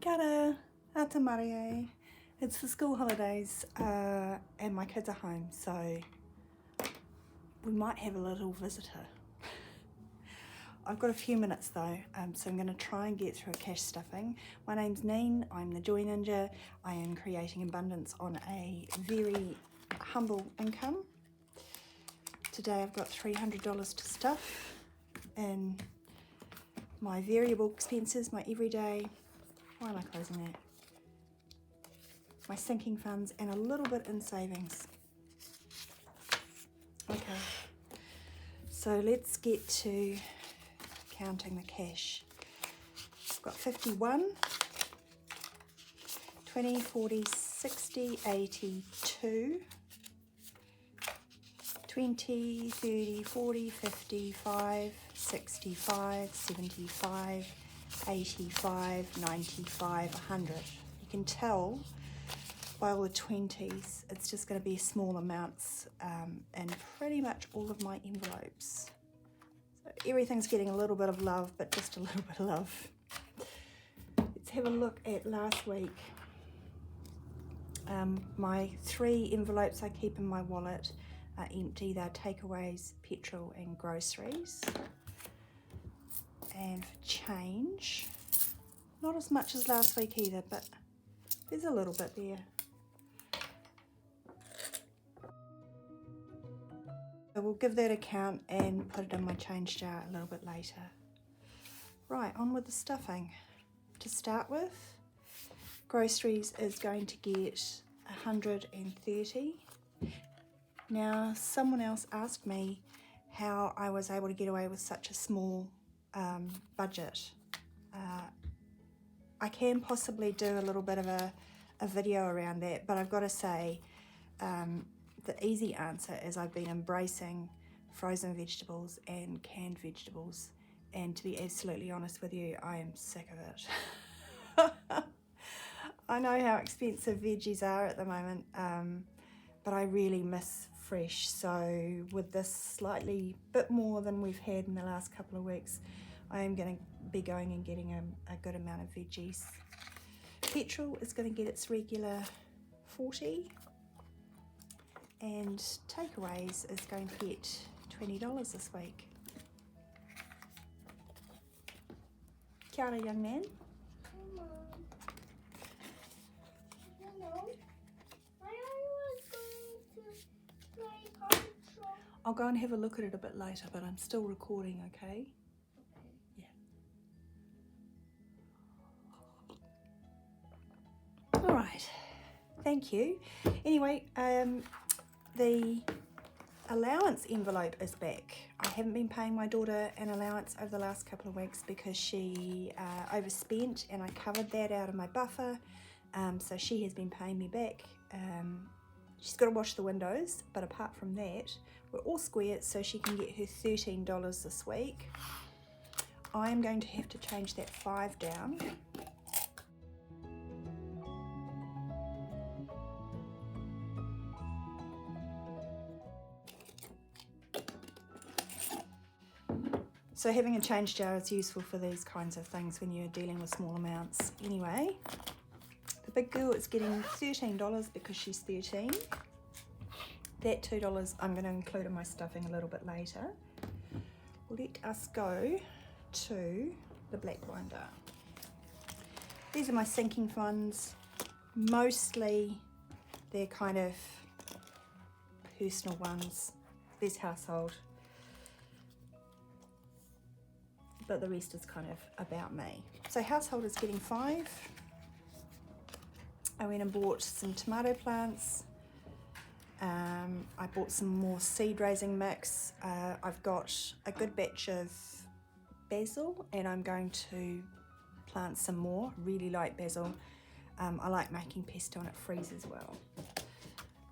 Kia ora, ata marie. It's the school holidays and my kids are home, so we might have a little visitor. I've got a few minutes though, so I'm going to try and get through a cash stuffing. My name's Neen, I'm the Joy Ninja. I am creating abundance on a very humble income. Today I've got $300 to stuff in my variable expenses, my everyday, why am I closing that? My sinking funds and a little bit in savings. Okay, so let's get to counting the cash. I've got 51, 20, 40, 60, 82, 20, 30, 40, 55, 65, 75, 85, 95, 100. You can tell by all the 20s, it's just going to be small amounts in pretty much all of my envelopes. So everything's getting a little bit of love, but just a little bit of love. Let's have a look at last week. My 3 envelopes I keep in my wallet are empty. They're takeaways, petrol and groceries. And for change, not as much as last week either, but there's a little bit there. So we'll give that a count and put it in my change jar a little bit later. Right, on with the stuffing. To start with, groceries is going to get 130. Now, someone else asked me how I was able to get away with such a small budget. I can possibly do a little bit of a video around that, but I've got to say the easy answer is I've been embracing frozen vegetables and canned vegetables, and to be absolutely honest with you, I am sick of it. I know how expensive veggies are at the moment, but I really miss fresh, so with this slightly bit more than we've had in the last couple of weeks, I am going to be going and getting a good amount of veggies. Petrol is going to get its regular 40, and takeaways is going to get $20 this week. Kia ora, young man. I'll go and have a look at it a bit later, but I'm still recording, okay? Yeah. All right, thank you. Anyway, the allowance envelope is back. I haven't been paying my daughter an allowance over the last couple of weeks because she overspent, and I covered that out of my buffer, so she has been paying me back. She's got to wash the windows, but apart from that, we're all square, so she can get her $13 this week. I am going to have to change that 5 down. So having a change jar is useful for these kinds of things when you're dealing with small amounts. Anyway, the big girl is getting $13 because she's 13. That $2 I'm going to include in my stuffing a little bit later. Let us go to the black binder. These are my sinking funds. Mostly they're kind of personal ones. There's household, but the rest is kind of about me. So household is getting 5. I went and bought some tomato plants. I bought some more seed raising mix. I've got a good batch of basil, and I'm going to plant some more. Really like basil. I like making pesto and it freezes well.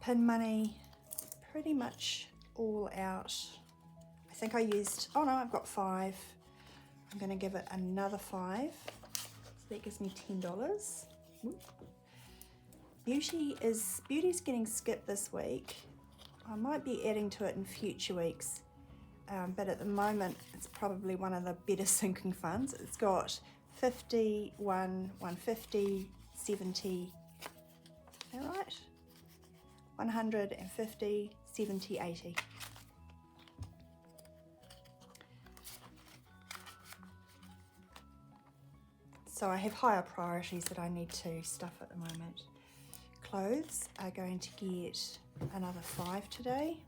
Pin money, pretty much all out. I think I used, oh no, I've got 5. I'm going to give it another 5, so that gives me $10. Beauty's getting skipped this week. I might be adding to it in future weeks, but at the moment it's probably one of the better sinking funds. It's got 51, 150, 70, is that right? 150, 70, 80. So I have higher priorities that I need to stuff at the moment. Clothes are going to get another 5 today.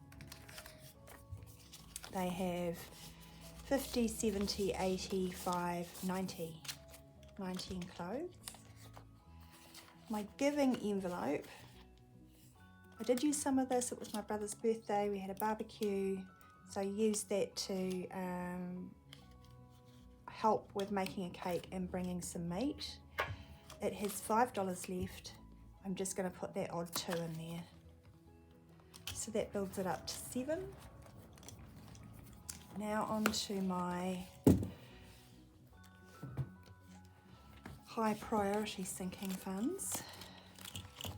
They have 50, 70, 80, 5, 90. 19 clothes. My giving envelope, I did use some of this. It was my brother's birthday. We had a barbecue, so I used that to help with making a cake and bringing some meat. It has $5 left. I'm just going to put that odd 2 in there. So that builds it up to 7. Now on to my high priority sinking funds.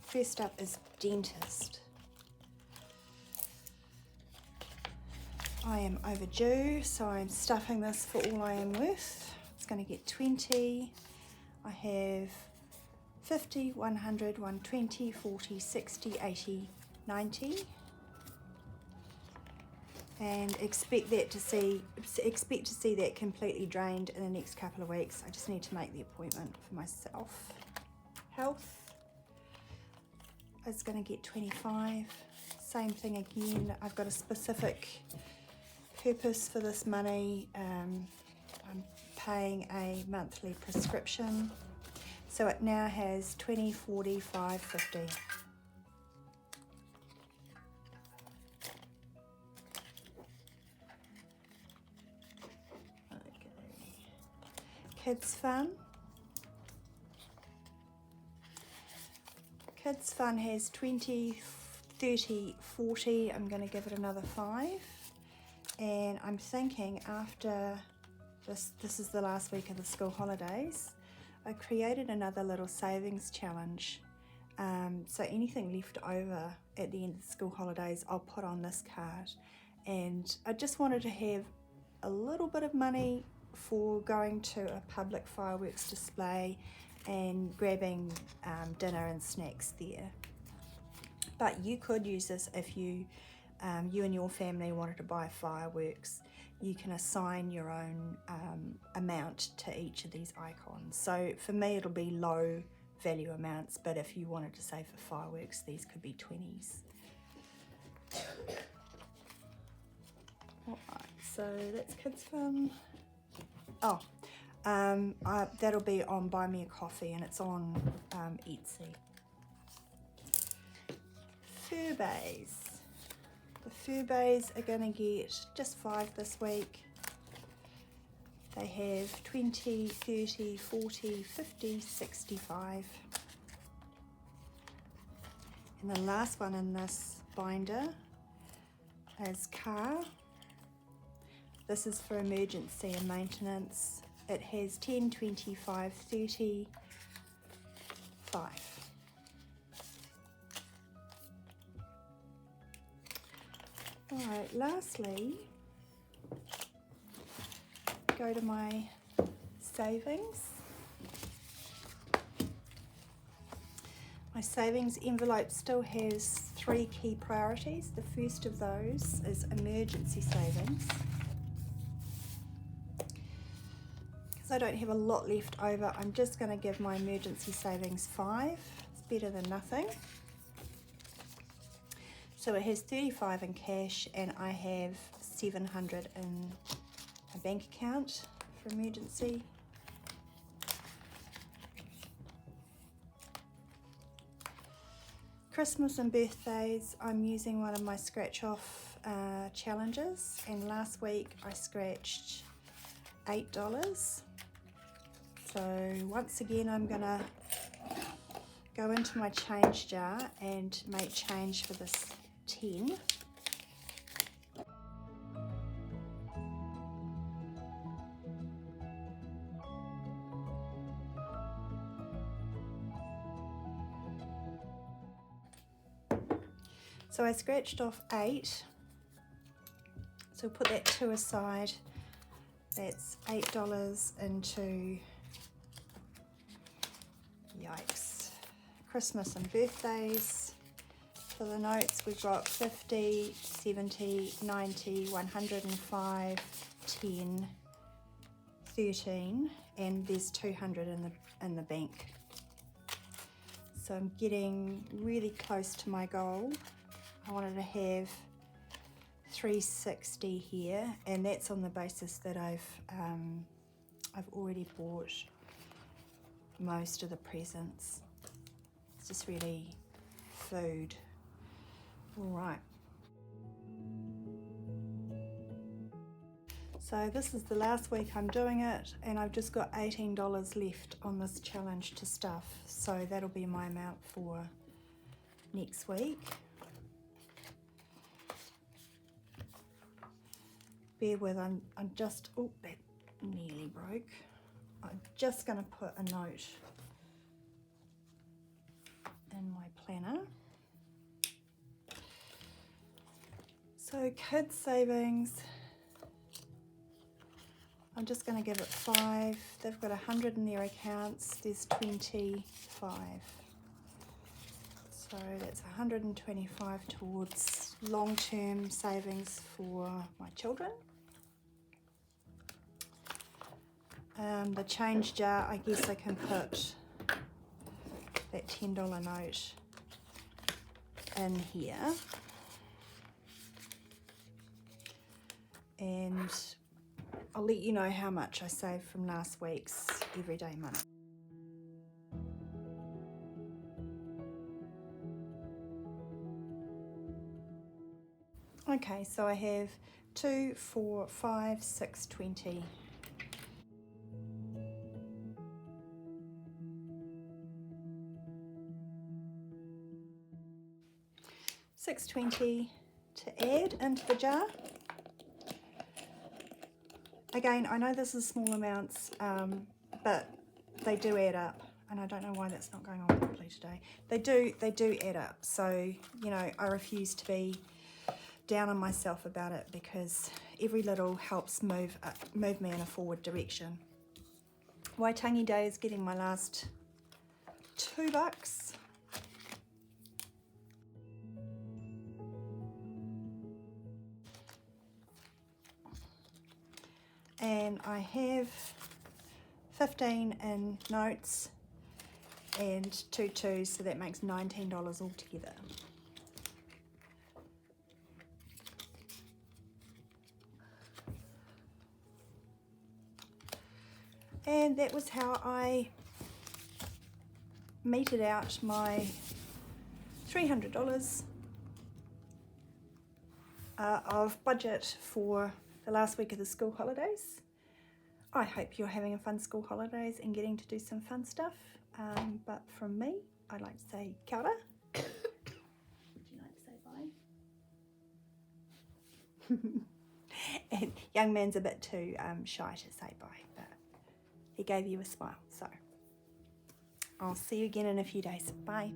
First up is dentist. I am overdue, so I'm stuffing this for all I am worth. It's going to get 20. I have 50, 100, 120, 40, 60, 80, 90. And expect to see that completely drained in the next couple of weeks. I just need to make the appointment for myself. Health is going to get 25. Same thing again. I've got a specific purpose for this money. I'm paying a monthly prescription, so it now has 20, 40, 5, 50. Kids fun. Kids fun has 20, 30, 40. I'm going to give it another 5. And I'm thinking after this is the last week of the school holidays, I created another little savings challenge. So anything left over at the end of the school holidays, I'll put on this card. And I just wanted to have a little bit of money for going to a public fireworks display and grabbing dinner and snacks there. But you could use this if you and your family wanted to buy fireworks. You can assign your own amount to each of these icons. So for me it'll be low value amounts, but if you wanted to save for fireworks, these could be 20s. Alright, so that's kids fun. Oh, that'll be on Buy Me a Coffee, and it's on Etsy. Furbays. The Furbays are going to get just 5 this week. They have 20, 30, 40, 50, 65. And the last one in this binder is car. This is for emergency and maintenance. It has 10, 25, 30, 5. Alright, lastly, go to my savings. My savings envelope still has 3 key priorities. The first of those is emergency savings. I don't have a lot left over, I'm just going to give my emergency savings 5. It's better than nothing. So it has 35 in cash, and I have 700 in a bank account for emergency. Christmas and birthdays, I'm using one of my scratch off challenges, and last week I scratched $8. So once again I'm gonna go into my change jar and make change for this 10. So I scratched off 8. So put that 2 aside. That's $8 into Yikes. Christmas and birthdays. For the notes, we've got 50, 70, 90, 105, 10, 13, and there's 200 in the bank. So I'm getting really close to my goal. I wanted to have 360 here, and that's on the basis that I've already bought most of the presents. It's just really food. All right. So this is the last week I'm doing it, and I've just got $18 left on this challenge to stuff. So that'll be my amount for next week. Bear with, I'm just, oh, that nearly broke. I'm just gonna put a note in my planner. So kids savings, I'm just going to give it 5. They've got 100 in their accounts. There's 25. So that's 125 towards long-term savings for my children. The change jar, I guess I can put that $10 note in here. And I'll let you know how much I saved from last week's everyday money. Okay, so I have 2, 4, 5, 6, 20. $6.20 to add into the jar. Again, I know this is small amounts, but they do add up, and I don't know why that's not going on properly today. They do add up, so you know, I refuse to be down on myself about it, because every little helps move me in a forward direction. Waitangi Day is getting my last $2. And I have 15 in notes and 2 twos, so that makes $19 altogether. And that was how I meted out my $300 of budget for the last week of the school holidays. I hope you're having a fun school holidays and getting to do some fun stuff. But from me, I'd like to say kia ora. Would you like to say bye? And young man's a bit too shy to say bye, but he gave you a smile. So I'll see you again in a few days. Bye.